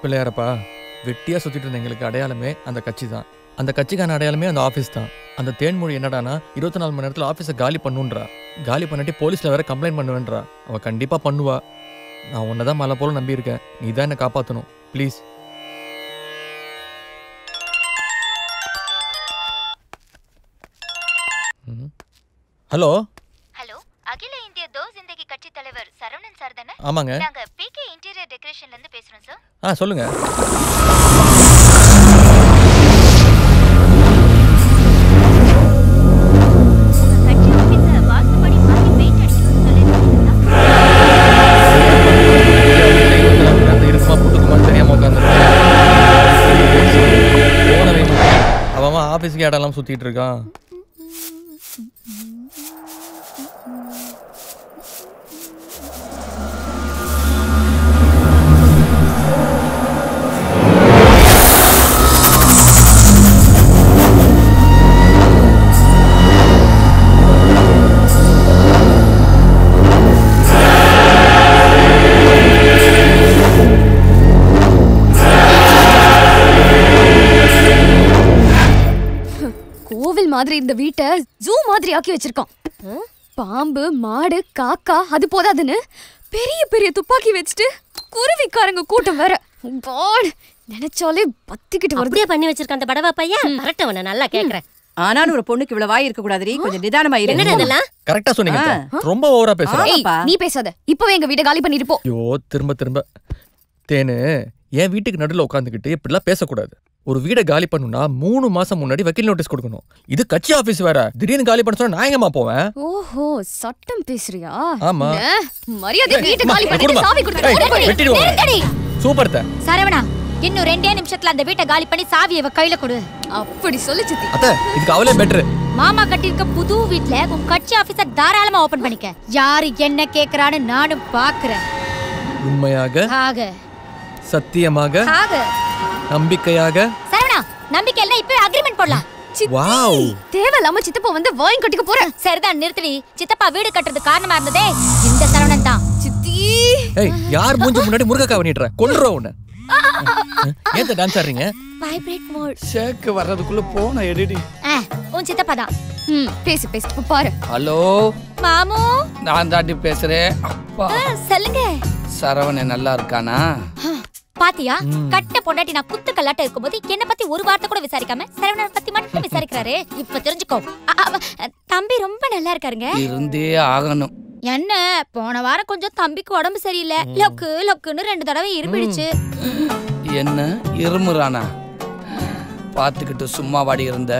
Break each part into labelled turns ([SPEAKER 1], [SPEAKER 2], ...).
[SPEAKER 1] பிள்ளையாரப்பா, வெட்டியா சுத்திட்டு இருந்த எங்களுக்கு அடையாளமே அந்த கட்சி தான். அந்த கட்சிக்கான அடையாளமே அந்த ஆஃபீஸ் தான். அந்த தேன்மொழி என்னடானா 24 மணி நேரத்தில் ஆஃபீஸை காலி பண்ணுன்றா. காலி பண்ணிட்டு போலீஸில் வேற கம்ப்ளைண்ட் பண்ணுவேன்றா. அவள் கண்டிப்பாக பண்ணுவா. நான் உன்னை தான் மலை போல நம்பியிருக்கேன். நீ தான் என்னை காப்பாற்றணும் ப்ளீஸ். ஹலோ
[SPEAKER 2] ஹலோ, அகில இந்திய தோ ஜிந்தகி கட்சி தலைவர் சரவணன் சார் தானே?
[SPEAKER 1] ஆமாங்க.
[SPEAKER 2] நாங்க பிகே இன்டீரியர் டெக்கரேஷன்ல இருந்து பேசுறோம் சார்.
[SPEAKER 1] சொல்லுங்க.
[SPEAKER 2] கட்சி ஆபீஸ வாஸ்துபடி மாத்தி பெயிண்ட் அடிக்கணும்னு சொல்லிருக்கீங்களா?
[SPEAKER 1] அந்த இருக்குமா புட்டுக்குமான்னு தெரியாம உட்காந்துருக்கேன். அவன் ஆஃபீஸுக்கு இடம்லாம் சுத்திட்டு இருக்கான்.
[SPEAKER 3] மாதிரி இந்த வீட்டை ஜூ மாதிரி ஆக்கி வச்சிருக்கோம். பாம்பு, மாடு, காக்கா அது போதாதுன்னு பெரிய பெரிய துப்பாக்கி வச்சுட்டு குருவிக்காரங்க கூட்டம் வேற. நினைச்சாலே பத்திக்கிட்டு வருது.
[SPEAKER 4] அப்படியே பண்ணி வச்சிருக்க அந்த படவா பையன் வரட்டவன நல்லா கேக்குறேன்.
[SPEAKER 5] ஆனாலும் ஒரு பொண்ணுக்கு இவ்வளவு வாய் இருக்க கூடாதுடி, கொஞ்சம் நிதானமா இரு.
[SPEAKER 4] என்னடா இதெல்லாம்?
[SPEAKER 1] கரெக்ட்டா சொன்னீங்க. ரொம்ப ஓவரா பேசுற.
[SPEAKER 3] நீ பேசாத. இப்பவே எங்க வீட்டை காலி பண்ணிட்டு போ.
[SPEAKER 1] ஐயோ, திரும்ப தேனு, என் வீட்டுக்கு நடுவில் உட்காந்துக்கிட்டு இப்படிலாம் பேசக்கூடாது. ஒரு வீடை காலி பண்ணுனா 3 மாசம் முன்னாடி வக்கீல் நோட்டீஸ் கொடுக்கணும். இது கட்சி ஆபீஸ் வேற. திடீர்னு காலி பண்ண சொன்னா நான் எங்கம்மா போவேன்?
[SPEAKER 3] ஓஹோ, சட்டம் பேசுறியா?
[SPEAKER 1] ஆமா.
[SPEAKER 3] மரியாதை வீட்டை காலி பண்ணிட்டு சாவி கொடுத்து.
[SPEAKER 1] சூப்பர் தே.
[SPEAKER 2] சரவணா, இன்னும் 2 நிமிஷத்துல அந்த வீட்டை காலி பண்ணி சாவியை இவ கையில கொடு.
[SPEAKER 3] அப்படி சொல்லு சித்தி.
[SPEAKER 1] அத்தை, இதுக்கு அவளே பெட்டர்.
[SPEAKER 2] மாமா கட்டிருக்க புது வீட்ல உன் கட்சி ஆபீஸ தாராளமா ஓபன் பண்ணிக்க. யாரு என்ன கேக்குறான்னு நானும் பாக்குறேன்.
[SPEAKER 1] உண்மையாக, சத்தியமாக, நம்பிக்கையாக.
[SPEAKER 2] சரவணா, நம்பிக்கை இல்ல இப்பவே அக்ரிமெண்ட் போடலாம்.
[SPEAKER 1] வாவ்,
[SPEAKER 3] தேவலாம சித்தப்பா வந்து வாயின் கட்டிக்க போற.
[SPEAKER 2] சரிதான், நிறுத்தி. சித்தப்பா வீடு கட்டுறது காரணமா இருந்ததே இந்த சரவணன் தான்.
[SPEAKER 3] சித்தி,
[SPEAKER 1] ஏய், யார் மூஞ்சி முன்னாடி முருகக்கா பண்ணிட்ற? கொன்றுற உன்னை. ஏன் டான்ஸ் ஆடுறீங்க?
[SPEAKER 2] Vibrate mode.
[SPEAKER 6] ஷேக் வர்றதுக்குள்ள போன எடிடி.
[SPEAKER 2] உன் சித்தப்பா தான்.
[SPEAKER 3] பேசு பாரு.
[SPEAKER 6] ஹலோ
[SPEAKER 2] மாமு,
[SPEAKER 6] நான் தாண்டி பேசுறேன். அப்பா
[SPEAKER 2] சொல்லுங்க.
[SPEAKER 6] சரவணன் நல்லா இருக்கானா?
[SPEAKER 2] பாத்தியா, கட்ட பொண்டாட்டி நான் குத்து கல்லாட்ட இருக்கும்போது என்ன பத்தி ஒரு வார்த்தை கூட விசாரிக்காம சரவணன் பத்தி மட்டும் விசாரிக்கிறாரு. இப்ப தெரிஞ்சுக்கோ, தம்பி ரொம்ப நல்லா இருக்காருங்க.
[SPEAKER 6] இருந்தே ஆகணும்.
[SPEAKER 2] என்ன, போன வாரம் கொஞ்சம் தம்பிக்கு உடம்பு சரியில்லை. லொக்குன்னு 2 தடவை இருமிடுச்சு.
[SPEAKER 6] என்ன இருமுறானா? பாத்துக்கிட்டு சும்மா வாடி இருந்த.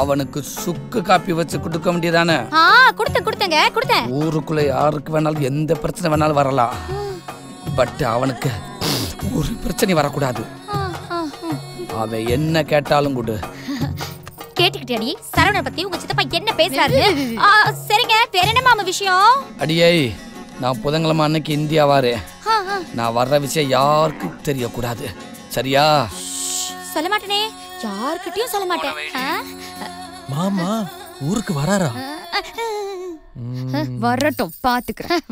[SPEAKER 6] அவனுக்கு சுக்கு காப்பி வச்சு கொடுக்க வேண்டியதானே?
[SPEAKER 2] கொடுத்தேன்.
[SPEAKER 6] ஊருக்குள்ள யாருக்கு வேணாலும் எந்த பிரச்சனை வேணாலும் வரலாம். பட் அவனுக்கு ஒரு பிரச்சனை வரக்கூடாது. அவன் என்ன கேட்டாலும் கொடு.
[SPEAKER 2] கேட்டுக்கிட்டே சரவணன் பத்தி உங்க சித்தப்பா என்ன பேசுறாரு? சரிங்க, வேற என்ன மாமா விஷயம்?
[SPEAKER 6] அடியே, நான் புதன்கிழமை அன்னைக்கு இந்தியா வாரேன். நான் வர்ற விஷயம் யாருக்கும் தெரியக்கூடாது, சரியா?
[SPEAKER 2] சொல்ல மாட்டேனே, யார்கிட்டயும் சொல்ல மாட்டேன்.
[SPEAKER 1] மாமா ஊருக்கு வராரா?
[SPEAKER 3] வரட்டும், பாத்துக்கிறேன்.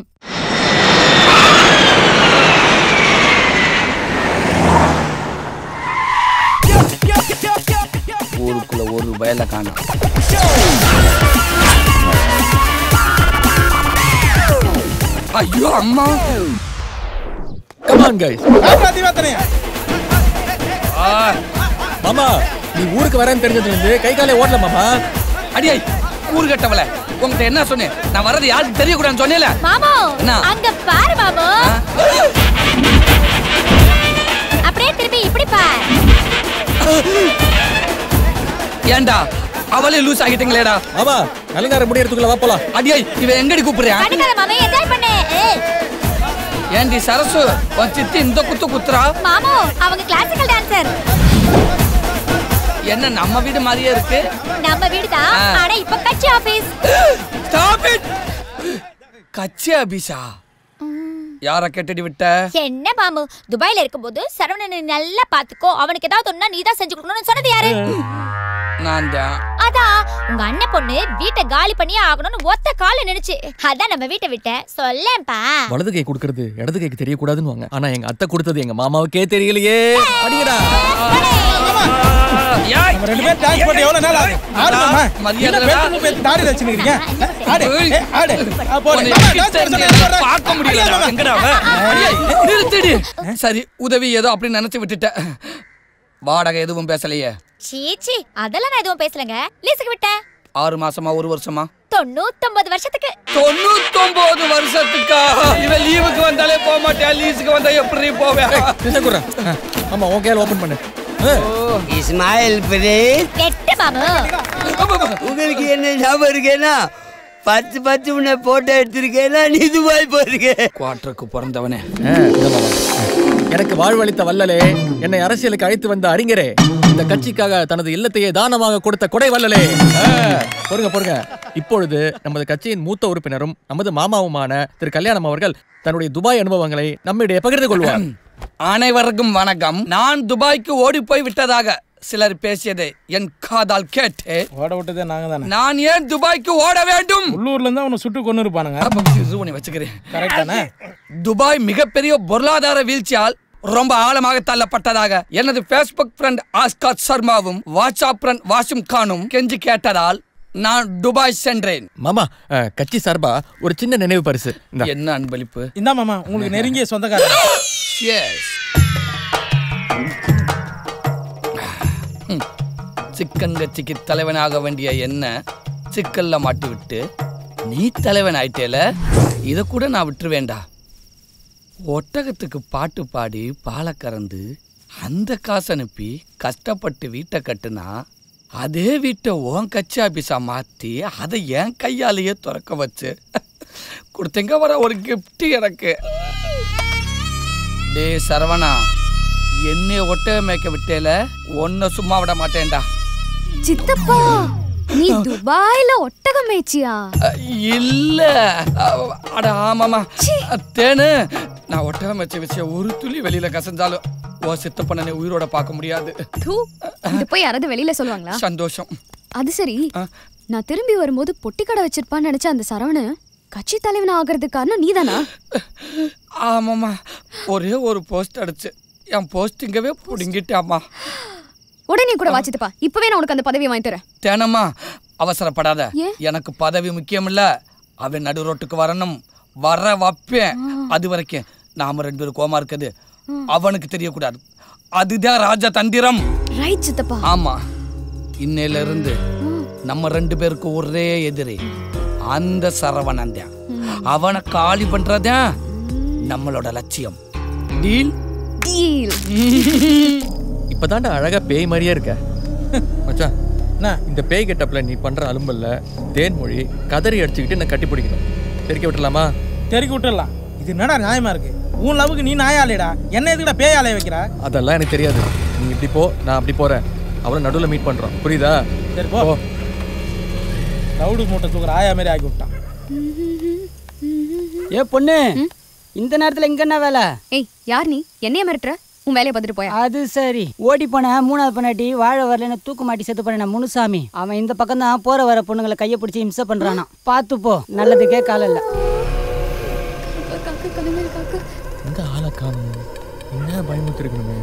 [SPEAKER 6] ஊருக்குள்ள ஒரு வயல காணும். ஐயோ அம்மா.
[SPEAKER 1] Come on guys. மாமா, நீ ஊருக்கு வரேன்னு தெரிஞ்சதுல இருந்து கை காலே ஓடல மாமா.
[SPEAKER 6] அடியே, ஊரு கட்டவள, உங்ககிட்ட என்ன சொன்னேன்? நான் வர்றது யாருக்கு தெரியக்கூடாதுன்னு சொன்னேல.
[SPEAKER 2] மாமா, அங்க பாரு மாமா. அப்படியே திருப்பி இப்படி பாரு.
[SPEAKER 6] ஏண்டா அவளே லூஸ் ஆகிட்டீங்களேடா?
[SPEAKER 1] மாமா, அலங்கார முடியறதுக்குள்ள வா போலாம்.
[SPEAKER 6] அடியே, இவன் எங்கடி கூப்பிடுறான்?
[SPEAKER 2] அடிக்காத மாமா, என்ஜாய் பண்ணு.
[SPEAKER 6] ஏண்டி சரசு, உன் சித்தி இந்த குத்துறா?
[SPEAKER 2] மாமா, அவங்க கிளாசிக்கல் டான்சர்.
[SPEAKER 6] என்ன நம்ம வீடு மாதிரியே இருக்கு?
[SPEAKER 2] நம்ம வீடு தான், ஆனா இப்ப கட்சி ஆபீஸ்.
[SPEAKER 6] Stop it. கட்சி ஆபீஸா? யார கேட்டடி விட்ட?
[SPEAKER 2] என்ன மாமு, துபாயில இருக்கும்போது சரவணனை நல்லா பாத்துக்கோ, அவனுக்கு ஏதாவது ஒண்ணா நீ தான் செஞ்சு கொடுக்கணும்னு சொன்னது யாரு?
[SPEAKER 6] நான் தான்.
[SPEAKER 2] அதான் உங்க அண்ணன் பொண்ணு வீட்டை காலி பண்ணியே ஆகணும்னு ஒத்த கால நினைச்சு அதான் நம்ம வீட்டை விட்டேன் சொல்லேன்பா.
[SPEAKER 1] வலது கை கொடுக்கறது இடது கைக்கு தெரியக்கூடாதுன்னு வாங்க. ஆனா எங்க அத்தை கொடுத்தது எங்க மாமாவுக்கே தெரியலையே. அடிங்கடா.
[SPEAKER 7] நம்ம ரெண்டு பேரும் டான்ஸ் பண்ணி எவ்வளவு நாள் ஆகுது? ஆடுமா மரியாதை பேத்து பேத்து தாடி வச்சிருக்கீங்க. ஆடு ஆடு போடு.
[SPEAKER 6] பார்க்க முடியல. எங்கடா அவ? நிறுத்திடு. சரி உதவி ஏதோ அப்படி நினைச்சு விட்டுட்டேன். வாடகை எதுவும் பேசலையே?
[SPEAKER 2] சீச்சி அதெல்லாம் நான் எதுவும் பேசலங்க. லீஸுக்கு விட்டேன்.
[SPEAKER 6] 6 மாசமா 1 வருஷமா?
[SPEAKER 2] 99 வருஷத்துக்கு.
[SPEAKER 6] 99 வருஷத்துக்கா? இவன் லீவுக்கு வந்தாலே போக மாட்டேன், லீஸுக்கு வந்தா எப்படி போவேன்?
[SPEAKER 1] ஆமா ஓகே ஓபன் பண்ணு.
[SPEAKER 8] இஸ்மாயில் பிரேஸ்
[SPEAKER 2] கெட்ட மாமு.
[SPEAKER 8] உங்களுக்கு என்ன ஞாபகம் இருக்கேனா? 10 உன்னை போட்டோ எடுத்திருக்கேனா? நீ துபாய் போறீங்க.
[SPEAKER 6] குவார்டருக்கு பிறந்தவனே.
[SPEAKER 1] எனக்கு வாழ்வளித்த வல்லலே, என்னை அரசியலுக்கு அழைத்து வந்த அறிஞரே, இந்த கட்சிக்காக தனது இல்லத்தையே தானமாக கொடுத்த கொடை வல்லலே. பொறுங்க. இப்பொழுது நமது கட்சியின் மூத்த உறுப்பினரும் நமது மாமாவுமான திரு கல்யாணம் அவர்கள் தன்னுடைய துபாய் அனுபவங்களை நம்மிடையே பகிர்ந்து கொள்வார்.
[SPEAKER 6] அனைவருக்கும் வணக்கம். நான் துபாய்க்கு ஓடி போய் விட்டதாக சிலர் பேசியதை என் காதால் கேட்டு
[SPEAKER 7] ஓட விட்டதே நாங்க தானே.
[SPEAKER 6] நான் ஏன் துபாய்க்கு ஓட வேண்டும்?
[SPEAKER 7] உள்ளூர்ல இருந்தா உன்னை சுட்டு கொண்டு இருப்பானுங்க.
[SPEAKER 6] வச்சுக்கிறேன்.
[SPEAKER 7] கரெக்ட் தானே?
[SPEAKER 6] துபாய் மிகப்பெரிய பொருளாதார வீழ்ச்சியால் ரொம்ப ஆழமாக தள்ளப்பட்டதாக எனது Facebook ஃப்ரெண்ட் ஆஸ்காத் சர்மாவும் வாட்ஸ்அப் ஃப்ரெண்ட் வாசிம் கானும் கெஞ்சி கேட்டதால் நான் துபாய் சென்றேன்.
[SPEAKER 1] மாமா கட்சி சார்பா ஒரு சின்ன நினைவு பரிசு.
[SPEAKER 6] என்ன அன்பளிப்பு?
[SPEAKER 7] இந்தா மாமா, உங்களுக்கு நெருங்கிய சொந்தக்காரர்.
[SPEAKER 6] சிக்கன் கட்சிக்கு தலைவனாக வேண்டிய என்ன சிக்கல்ல மாட்டி விட்டு நீ தலைவன் ஆயிட்டேல, இத கூட நான் விட்டுருவேண்டா. ஒட்டகத்துக்கு பாட்டு பாடி பாலை கறந்து அந்த காசு அனுப்பி கஷ்டப்பட்டு வீட்டை கட்டுனா, அதே வீட்டை உன் கட்சி ஆபீஸா மாத்தி அதை என் கையாலேயே திறக்க வச்சு கொடுத்தீங்க வர ஒரு கிஃப்ட் எனக்கு. டே சரவணா, என்னைய ஒட்டக மேய்க்க விட்டேல, ஒன்ன சும்மா விட மாட்டேன்டா.
[SPEAKER 3] சித்தப்பா, நீ துபாய்ல ஒட்டகம் மேய்ச்சியா?
[SPEAKER 6] இல்ல அட ஆமாமா தேனு, நான் ஒட்டகம் மேய்ச்ச விஷயம் ஒரு துளி வெளியில கசஞ்சாலும் ஓ சித்தப்பண்ணனை உயிரோட பார்க்க முடியாது.
[SPEAKER 3] இது போய் யாராவது வெளியில சொல்லுவாங்களா?
[SPEAKER 6] சந்தோஷம்.
[SPEAKER 3] அது சரி, நான் திரும்பி வரும்போது பொட்டி கடை வச்சிருப்பான்னு நினைச்ச அந்த சரவண கட்சி தலைவன் ஆகிறதுக்கு காரணம் நீதானா?
[SPEAKER 6] ஆமாமா, ஒரே ஒரு போஸ்ட் அடிச்சு என் போஸ்டிங்கவே புடுங்கிட்டாமா.
[SPEAKER 3] உடனே கூட வாச்சிட்டுப்பா, இப்பவே நான் உனக்கு அந்த பதவியை வாங்கி தரேன்.
[SPEAKER 6] தேனம்மா அவசரப்படாத. எனக்கு பதவி முக்கியம் இல்ல, அவன் நடு ரோட்டுக்கு வரணும், வர வைப்பேன். அது வரைக்கும் நாம 2 பேரும் கோமா இருக்குது அவனுக்கு தெரியக்கூடாது. அதுதான் ராஜ தந்திரம்.
[SPEAKER 3] ரைட் சித்தப்பா.
[SPEAKER 6] ஆமா, இன்னையில இருந்து நம்ம 2 பேருக்கு ஒரே எதிரி அந்த சரவணன் தான். அவனை காலி பண்றதான் நம்மளோட லட்சியம். டீல்?
[SPEAKER 3] டீல்.
[SPEAKER 1] இப்பதான்டா அழகா பேய் மாதிரியே இருக்க மச்சான். இந்த பேய் கெட்டப்ல நீ பண்ற அலும்பல்ல தேன்மொழி கதறி அடிச்சுக்கிட்டு என்ன கட்டி பிடிக்கணும். தெறிக்க விட்டுலாமா?
[SPEAKER 7] தெறிக்க விட்டுடலாம். இது என்னடா நியாயமா இருக்கு? உன் லவ்வுக்கு நீ நாயாலேடா, என்ன எதுக்குடா பேய் ஆலைய வைக்கிறா?
[SPEAKER 1] அதெல்லாம் எனக்கு தெரியாது. நீ இப்படி போ, நான் அப்படி போறேன். அவளை நடுவில் மீட் பண்றோம், புரியுதா?
[SPEAKER 7] சரி போ. ரவுடி மூட்டை தூக்குற ஆயா மாதிரி ஆக்கி விட்டான்.
[SPEAKER 9] ஏ பொண்ணு, இந்த நேரத்துல இங்க என்ன வேலை?
[SPEAKER 3] ஏய், யார் நீ? என்னைய மிரட்டுற? உன் வேலையை பார்த்துட்டு போயா.
[SPEAKER 9] அது சரி, ஓடி போன 3வது பொண்ணாட்டி வாழ வரலன்னு தூக்கு மாட்டி செத்து போன முனுசாமி. அவன் இந்த பக்கம் தான் போற வர பொண்ணுங்களை கையை பிடிச்சி இம்சை பண்றானா. பாத்து போ, நல்லதுக்கே கால இல்ல.
[SPEAKER 1] எங்க ஆளை காணும்? என்ன பயமுத்து இருக்கணுமே.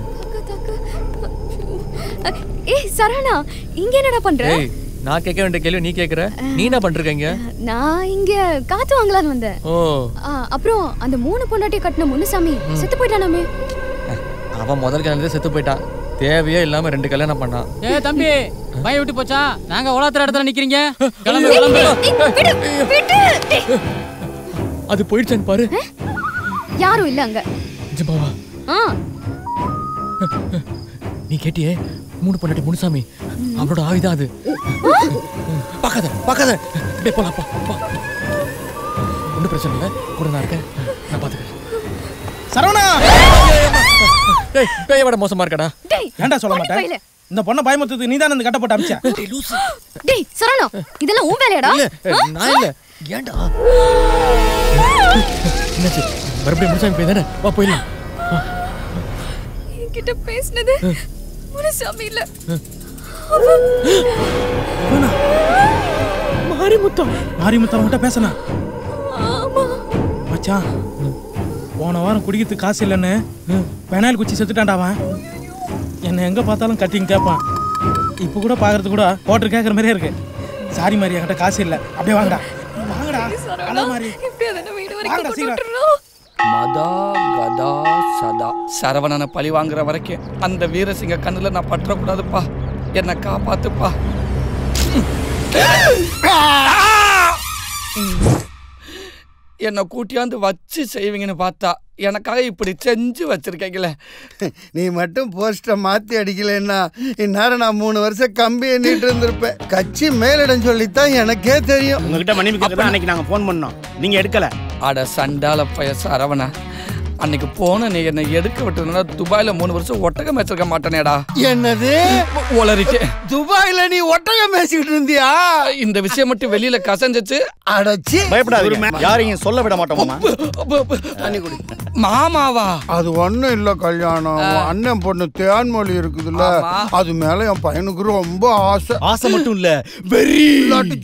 [SPEAKER 3] ஏய் சரவணா, இங்க என்னடா பண்ற?
[SPEAKER 1] நான் கேட்க வேண்டிய கேள்வி நீ கேக்குற. நீ என்ன பண்றீங்க?
[SPEAKER 3] நான் இங்க காத்து வாங்கலான்னு வந்தேன்.
[SPEAKER 1] ஓ,
[SPEAKER 3] அப்புறம் அந்த 3 பொண்டாட்டி கட்டின முனுசாமி செத்து போயிட்டானாமே.
[SPEAKER 1] அவன் முதல் கல்யாணத்துல செத்து போயிட்டான். தேவையே இல்லாம 2 கல்யாணம் பண்ணான்.
[SPEAKER 10] ஏ தம்பி, பய விட்டு போச்சா? நாங்க உலகத்துல இடத்துல நிக்கிறீங்க.
[SPEAKER 1] அது போயிடுச்சான்னு பாரு.
[SPEAKER 3] யாரும் இல்ல அங்க.
[SPEAKER 1] ஜிபாவா, நீ கேட்டியே 3 பொண்டாட்டி முனுசாமி, அவளோட ஆவிதான் அது. பார்க்காத போலாம். ஒன்றும் பிரச்சனை இல்லை, கூட நான் இருக்கேன், நான் பாத்துக்கிறேன்.
[SPEAKER 7] சரவணா,
[SPEAKER 1] டேய் பேய் விட மோசமா இருக்கடா.
[SPEAKER 7] ஏன்டா சொல்ல மாட்டேன்? இந்த பொண்ணை பயமுத்துறதுக்கு நீதானே இந்த கட்ட போட்டு அமிச்சா?
[SPEAKER 3] டேய் சரவணா, இதெல்லாம் உன் வேலையாடா?
[SPEAKER 1] நான் இல்ல. ஏன்டா என்னாச்சு? மறுபடியும் முனுசாமி பேய் தானே? வா போயிடலாம்.
[SPEAKER 3] என்கிட்ட பேசினது முனுசாமி இல்ல.
[SPEAKER 7] மாரிமுத்தம் கிட்ட பேசனா மச்சான் போன வாரம் குடிக்கிறதுக்கு காசு இல்லைன்னு பெனாயில் குச்சி செத்துட்டான்டாவன். என்னை எங்கே பார்த்தாலும் கட்டிங் கேட்பான். இப்போ கூட பார்க்கறது கூட ஹோட்டல் கேட்குற மாதிரியே இருக்கு. சாரி மாதிரி என்கிட்ட காசு இல்லை. அப்படியே வாங்கடா வாங்கடா.
[SPEAKER 6] மதா கதா சதா சரவணனை பழி வாங்குற வரைக்கும் அந்த வீரசிங்க கண்ணுல நான் பற்றக்கூடாதுப்பா. என்னை காப்பாத்துப்பா. என்னை கூட்டியாந்து வச்சு செய்வீங்கன்னு பார்த்தா எனக்காக இப்படி செஞ்சு வச்சிருக்கீங்களே.
[SPEAKER 11] நீ மட்டும் போஸ்டரை மாற்றி அடிக்கலைன்னா இந்நேரம் நான் 3 வருஷம் கம்பி எண்ணிட்டு இருந்திருப்பேன். கட்சி மேலிடம் சொல்லித்தான் எனக்கே தெரியும்.
[SPEAKER 12] உங்ககிட்ட மன்னிப்பு கேட்க அன்னைக்கு நாங்கள் ஃபோன் பண்ணோம், நீங்கள் எடுக்கலை.
[SPEAKER 6] அட சண்டால பய சரவணா, அன்னைக்கு போன நீ என்னை எடுக்க விட்டுனா துபாயில 3 வருஷம் ஒட்டகம் வச்சிருக்க மாட்டேனேடா.
[SPEAKER 11] என்னது
[SPEAKER 6] உளறிட்டு
[SPEAKER 11] துபாயில நீ ஒட்டகம் பேசிக்கிட்டு இருந்தியா?
[SPEAKER 6] இந்த விஷயம் மட்டும் வெளியில கசஞ்சிச்சு.
[SPEAKER 11] அடச்சி
[SPEAKER 12] பயப்படாதீங்க, யாரையும் சொல்ல விட மாட்டோம்.
[SPEAKER 6] மாமாவா?
[SPEAKER 11] அது ஒண்ணும் இல்ல கல்யாணம். அண்ணன் பொண்ணு தேன்மொழி இருக்குதுல்ல, அது மேல என் பையனுக்கு ரொம்ப ஆசை.
[SPEAKER 12] ஆசை மட்டும் இல்ல, வெறி.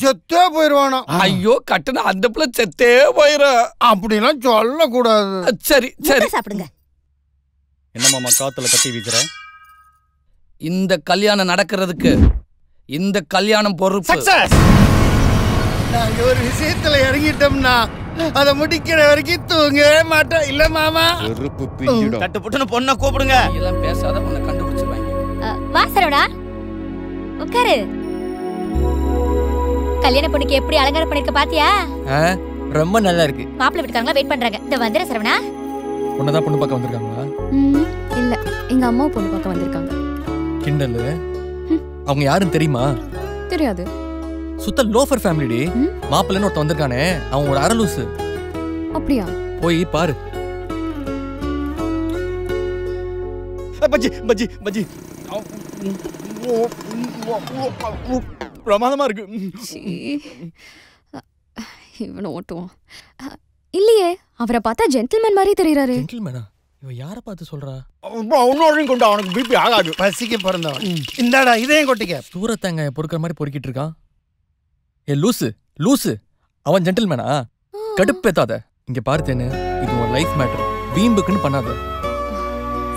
[SPEAKER 11] செத்தே போயிருவானா?
[SPEAKER 6] ஐயோ கட்டுன அந்த பிள்ளை செத்தே போயிரு.
[SPEAKER 11] அப்படிலாம் சொல்ல கூடாது.
[SPEAKER 6] சரி சரி
[SPEAKER 2] சாப்பிடுங்க.
[SPEAKER 12] என்ன மாமா காத்துல கட்டி வீசுற?
[SPEAKER 6] இந்த கல்யாணம் நடக்கிறதுக்கு இந்த கல்யாணம் பொறுப்பு.
[SPEAKER 11] நாங்க ஒரு விஷயத்துல இறங்கிட்டோம்னா அதை முடிக்கிற வரைக்கும் தூங்கவே மாட்டோம். இல்ல மாமா?
[SPEAKER 12] தட்டு புட்டுன்னு பொண்ணை கூப்பிடுங்க.
[SPEAKER 6] எல்லாம் பேசாத உன்னை கண்டுபிடிச்சிருவாங்க.
[SPEAKER 2] வா சரவணா உட்காரு. கல்யாண பொண்ணுக்கு எப்படி அலங்காரம் பண்ணிருக்க பாத்தியா?
[SPEAKER 1] ரொம்ப நல்லா இருக்கு.
[SPEAKER 2] மாப்பிள்ளை வீட்டுக்காரங்களா வெயிட் பண்றாங்க. இந்த வந்துற சரவணா.
[SPEAKER 1] உன்னதான் பொண்ணு பார்க்க வந்திருக்காங்களா?
[SPEAKER 3] இல்ல, எங்க அம்மா பொண்ணு பார்க்க வந்திருக்காங்க.
[SPEAKER 1] கிண்டலு. அவங்க யாருன்னு தெரியுமா?
[SPEAKER 3] தெரியாது.
[SPEAKER 1] சுத்த லோஃபர் ஃபேமிலிடி. மாப்பிள்ளைன்னு ஒருத்தன் வந்திருக்கானே, அவன் ஒரு அரலூசு.
[SPEAKER 3] அப்படியா?
[SPEAKER 1] போய் பாரு.
[SPEAKER 12] பஜ்ஜி பஜ்ஜி பஜ்ஜி பிரமாதமா இருக்கு.
[SPEAKER 3] இவனை ஓட்டுவான். இல்லையே, அவரை பார்த்தா ஜென்டில்மேன் மாதிரி தெரியறாரு.
[SPEAKER 1] ஜென்டில்மேனா? இவ யார பார்த்து சொல்றா?
[SPEAKER 12] இன்னொரு கொண்டு அவனுக்கு பிபி ஆகாது.
[SPEAKER 11] பசிக்கு பிறந்தவன். இந்தாடா இதையும் கொட்டிக்க.
[SPEAKER 1] சூரத்தங்காய பொறுக்கிற மாதிரி பொறுக்கிட்டு இருக்கான். ஏ லூசு லூசு, அவன் ஜென்டில்மேனா? கடுப்பேத்தாத. இங்க பார்த்தேன்னு, இது ஒரு லைஃப் மேட்டர். வீம்புக்குன்னு பண்ணாத.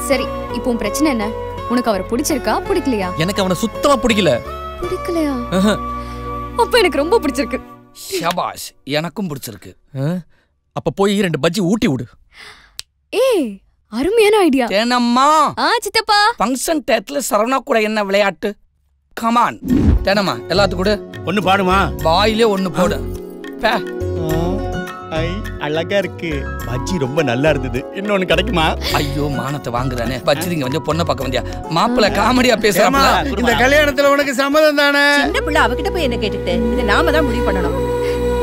[SPEAKER 3] சரி, இப்போ உன் பிரச்சனை என்ன? உனக்கு அவரை பிடிச்சிருக்கா பிடிக்கலையா?
[SPEAKER 1] எனக்கு அவனை சுத்தமா பிடிக்கல.
[SPEAKER 3] பிடிக்கலையா? அப்ப எனக்கு ரொம்ப பிடிச்சிருக்கு.
[SPEAKER 6] ஷபாஷ், எனக்கும் பிடிச்சிருக்கு.
[SPEAKER 1] அப்ப போய் 2 பஜ்ஜி ஊட்டி விடு.
[SPEAKER 3] ஏய், அருமையான ஐடியா.
[SPEAKER 6] தேனம்மா.
[SPEAKER 3] சித்தப்பா.
[SPEAKER 6] ஃபங்க்ஷன் டேட்ல சரவணா கூட என்ன விளையாட்டு? கமான் தேனம்மா, எல்லாத்துக்கும் கூட
[SPEAKER 12] ஒன்னு பாடுமா?
[SPEAKER 6] வாயிலே ஒன்னு போடு.
[SPEAKER 12] ஐ அழகா இருக்கு. பஜ்ஜி ரொம்ப நல்லா இருந்தது. இன்னொன்னு கிடைக்குமா?
[SPEAKER 6] ஐயோ மானத்தை வாங்குறானே. பஜ்ஜிங்க வந்து பொண்ணை பார்க்க வந்தியா? மாப்பிள்ள காமெடியா பேசுறாமா?
[SPEAKER 11] இந்த கல்யாணத்துல உனக்கு சம்மதம் தானே?
[SPEAKER 5] சின்ன பிள்ளை அவகிட்ட போய் என்ன கேட்டுட்டு, இது நாம தான் முடிவு பண்ணணும்.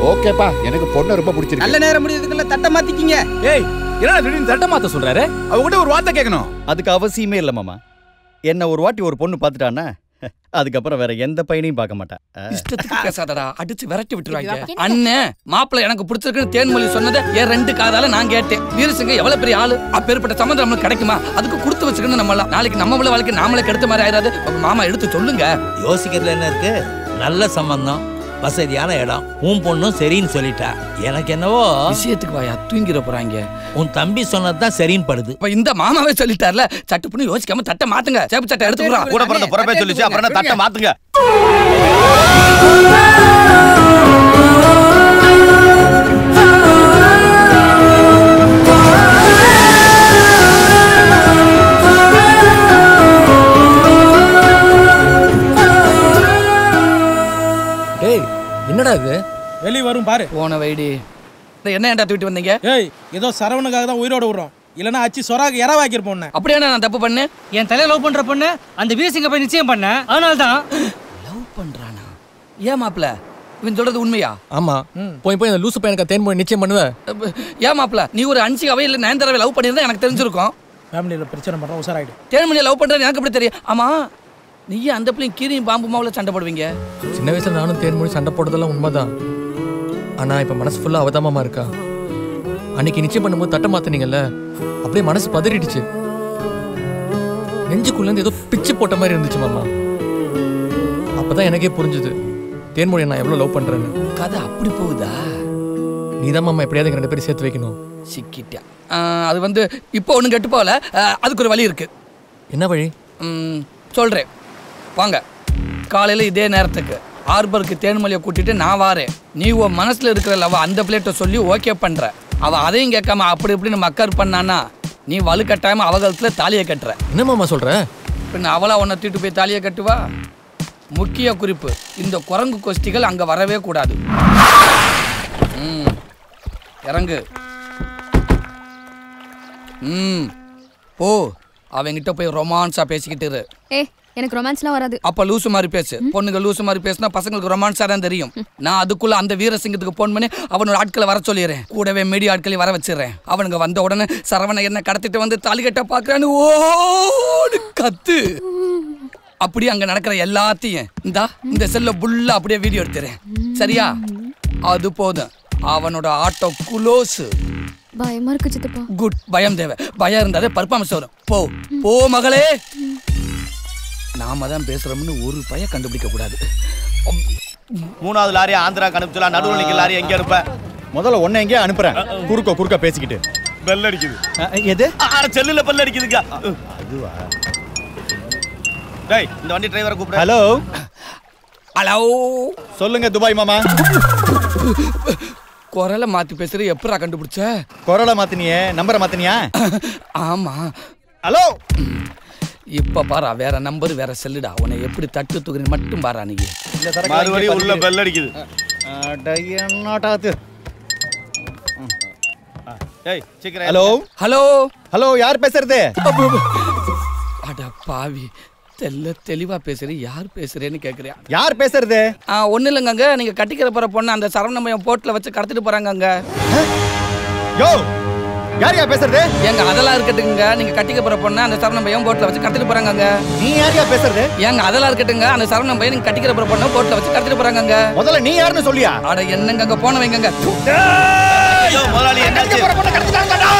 [SPEAKER 13] ஓகேப்பா, எனக்கு பொண்ணு ரொம்ப பிடிச்சிருக்கு.
[SPEAKER 14] நல்ல நேரம் முடியறதுக்குள்ள தட்ட மாத்திக்கிங்க.
[SPEAKER 12] ஏய், என்னடா திடீர்னு தட்ட மாத்த சொல்றாரு? அவகிட்ட ஒரு வார்த்தை கேட்கணும். அதுக்கு அவசியமே இல்ல மாமா. என்ன ஒரு வாட்டி ஒரு பொண்ணு பார்த்துட்டானா அதுக்கப்புறம் வேற எந்த பையனையும் பார்க்க மாட்டேன்.
[SPEAKER 6] இஷ்டத்துக்கு பேசாதடா, அடிச்சு விரட்டி விட்டுருவாங்க. அண்ணன் மாப்பிள்ள எனக்கு பிடிச்சிருக்குன்னு தேன்மொழி சொன்னதை என் 2 காதால நான் கேட்டேன். வீரசிங்க எவ்வளவு பெரிய ஆளு, அப்பேற்பட்ட சம்மந்தம் நம்மளுக்கு கிடைக்குமா? அதுக்கு கொடுத்து வச்சுக்கணும். நம்மள நாளைக்கு நம்ம வாழ்க்கை நாமளே கெடுத்த மாதிரி ஆயிடாது. மாமா எடுத்து சொல்லுங்க.
[SPEAKER 15] யோசிக்கிறதுல என்ன இருக்கு? நல்ல சம்பந்தம், வசதியான இடம், உன் பொண்ணும் சரின்னு சொல்லிட்டா. எனக்கு என்னவோ
[SPEAKER 6] விஷயத்துக்கு வாயா தூங்கிட போறாங்க.
[SPEAKER 15] உன் தம்பி சொன்னதுதான் சரின்னு படுது.
[SPEAKER 6] இப்ப இந்த மாமாவே சொல்லிட்டார்ல, சட்டு பண்ணி யோசிக்காம தட்டை மாத்துங்க. சேப்பு சட்டை எடுத்துக்கிறோம்.
[SPEAKER 12] கூட பிறந்த புறப்பே சொல்லிச்சு, அப்புறம் தட்டை மாத்துங்க.
[SPEAKER 1] ஏய், என்னடா இது?
[SPEAKER 7] வெளிய வரும் பாரு.
[SPEAKER 6] போன வைடி. என்ன ஏன்டா தூக்கிட்டு வந்தீங்க?
[SPEAKER 7] ஏய், ஏதோ சரவணுக்காக தான் உயிரோட விடுறோம். இல்லனா அச்சி சொராக இறவாக்கிற பொண்ணு.
[SPEAKER 6] அப்படியே நான் தப்பு பண்ணேன்.
[SPEAKER 10] என் தலைய லவ் பண்ற பொண்ணு அந்த வீரசிங்க போய் நிச்சயம் பண்ண. அதனால தான்
[SPEAKER 6] லவ் பண்றானா? ஏன் மாப்ள, இவன் சொல்றது உண்மையா?
[SPEAKER 1] ஆமா. போய் போய் அந்த லூசு பையனுக்கு தேன்மொழி நிச்சயம் பண்ணுவ.
[SPEAKER 6] ஏன் மாப்ள, நீ ஒரு 5 அவை இல்ல 9 தடவை லவ் பண்ணிருந்தா எனக்கு தெரிஞ்சிருக்கும்.
[SPEAKER 7] ஃபேமிலில பிரச்சனை பண்ற உசாராயிடு.
[SPEAKER 6] தேன்மொழி லவ் பண்றது எனக்கு எப்படி தெரியும்? ஆமா, நீ அந்த பிள்ளையும் கீரியும் பாம்பு மாவுல சண்டை போடுவீங்க.
[SPEAKER 1] சின்ன வயசுல நானும் தேன்மொழி சண்டை போடுறதெல்லாம் உண்மைதான். ஆனா இப்ப மனசு ஃபுல்லா அவதாமமா இருக்கா. அன்னைக்கு நிச்சயம் பண்ணும்போது தட்ட மாத்தினீங்கல்ல, அப்படியே மனசு பதறிடுச்சு. நெஞ்சுக்குள்ள இருந்து ஏதோ பிச்சு போட்ட மாதிரி இருந்துச்சு மாமா. இப்பதான் எனக்கே புரிஞ்சுது தேன்மொழி நான் எவ்வளவு லவ் பண்றேன்னு.
[SPEAKER 6] கதை அப்படி போகுதா?
[SPEAKER 1] நீதான் மாமா எப்படியாவது 2 பேரும் சேர்த்து வைக்கணும்.
[SPEAKER 6] சிக்கிட்டேன். அது வந்து இப்போ ஒன்றும் கெட்டு போகல, அதுக்கு ஒரு வழி இருக்கு.
[SPEAKER 1] என்ன வழி?
[SPEAKER 6] சொல்றேன் வாங்க. காலையில் இதே நேரத்துக்கு ஹார்பருக்கு தேன்மொழியை கூட்டிட்டு நான் வாரேன். நீ உன் மனசுல இருக்கிற லவ் அந்த பிளேட்டை சொல்லி ஓகே பண்ற. அவ அதையும் கேட்காம அப்படி இப்படின்னு மக்கர் பண்ணானா நீ வலு கட்டாயமா அவகலத்துல தாலியை கட்டுற.
[SPEAKER 1] என்ன மாமா சொல்ற?
[SPEAKER 6] பின்ன அவளா உன்னை தூக்கிட்டு போய் தாலியை கட்டுவா? முக்கிய குறிப்பு, இந்த குரங்கு கோஷ்டிகள் அங்க வரவே கூடாது. இறங்கு. ஓ அவங்கிட்ட போய் ரொமான்ஸா பேசிக்கிட்டு இரு.
[SPEAKER 3] எனக்கு ரொமான்ஸ்லாம் வராது.
[SPEAKER 6] அப்ப லூசு மாதிரி பேசு. பொண்ணுங்க லூசு மாதிரி பேசினா பசங்களுக்கு ரொமான்ஸா தான் தெரியும். நான் அதுக்குள்ள அந்த வீரசிங்கத்துக்கு போன் பண்ணி அவனோட ஆட்களை வர சொல்லிடுறேன். கூடவே மீடியா ஆட்களையும் வர வச்சிடுறேன். அவனுங்க வந்த உடனே சரவண என்ன கடத்திட்டு வந்து தாலிகட்ட பாக்குறான்னு ஓடு கத்து. அப்படியே அங்க நடக்கிற எல்லாத்தையும் இந்த செல்ல புல்லா அப்படியே வீடியோ எடுத்துறேன். சரியா? அது போதும். அவனோட ஆட்டோ குளோஸ்.
[SPEAKER 3] பயமா இருக்கு சித்தப்பா.
[SPEAKER 6] குட். பயம் தேவை. பயம் இருந்தாலே பர்ஃபார்மன்ஸ் வரும். போ போ மகளே. நாம தான் பேசுறோம்னு ஒரு பய கண்டுபிடிக்க கூடாது.
[SPEAKER 12] 3வது லாரியை ஆந்திராக்கு அனுப்பிச்சலாம். நடுவில் நிற்கிற லாரி எங்கே அனுப்ப? முதல்ல ஒன்றை எங்கேயே அனுப்புறேன். குறுக்க பேசிக்கிட்டு பெல் அடிக்குது. எது? செல்லுல பெல் அடிக்குதுங்க. அதுவா? டேய் இந்த வண்டி டிரைவரை கூப்பிடு. ஹலோ
[SPEAKER 6] ஹலோ
[SPEAKER 12] சொல்லுங்க துபாய் மாமா.
[SPEAKER 6] குரலை மாத்தி பேசுற எப்படா கண்டுபிடிச்ச?
[SPEAKER 12] குரலை மாத்தினியே, நம்பரை மாத்தினியா?
[SPEAKER 6] ஆமா.
[SPEAKER 12] ஹலோ
[SPEAKER 6] இப்ப பாரா, வேற நம்பர் வேற செல்லுடா. உன்னை எப்படி தட்டு தூக்குறீங்க மட்டும் பாரா. நீங்க
[SPEAKER 12] மறுபடியும் உள்ள பெல் அடிக்குது. ஹலோ
[SPEAKER 6] ஹலோ
[SPEAKER 12] ஹலோ யார் பேசுறது?
[SPEAKER 6] அட பாவி, தெளிவா பேசுறேன். யார் பேசுறேன்னு கேக்குறியா?
[SPEAKER 12] யார் பேசுறது?
[SPEAKER 6] ஒண்ணு இல்லைங்க, நீங்க கட்டிக்கிற போற பொண்ணு அந்த சரவணமயம் போட்ல வச்சு கடத்திட்டு போறாங்க.
[SPEAKER 12] யோ யாரையா பேசுறது?
[SPEAKER 6] ஏங்க அதெல்லாம் இருக்கட்டுங்க, நீங்க கட்டிக்க போற பொண்ணு அந்த சரவணமயம் போட்ல வச்சு கடத்திட்டு போறாங்க.
[SPEAKER 12] நீ யாரையா பேசுறது?
[SPEAKER 6] ஏங்க அதெல்லாம் இருக்கட்டுங்க, அந்த சரவணமயம் நீங்க கட்டிக்கிற போற பொண்ணு போட்ல வச்சு கடத்திட்டு போறாங்க.
[SPEAKER 12] முதல்ல நீ யாருன்னு சொல்லியா?
[SPEAKER 6] அட என்னங்க போன வைங்க.
[SPEAKER 12] முதலாளி என்ன போற பொண்ணு கடத்திட்டாங்கடா.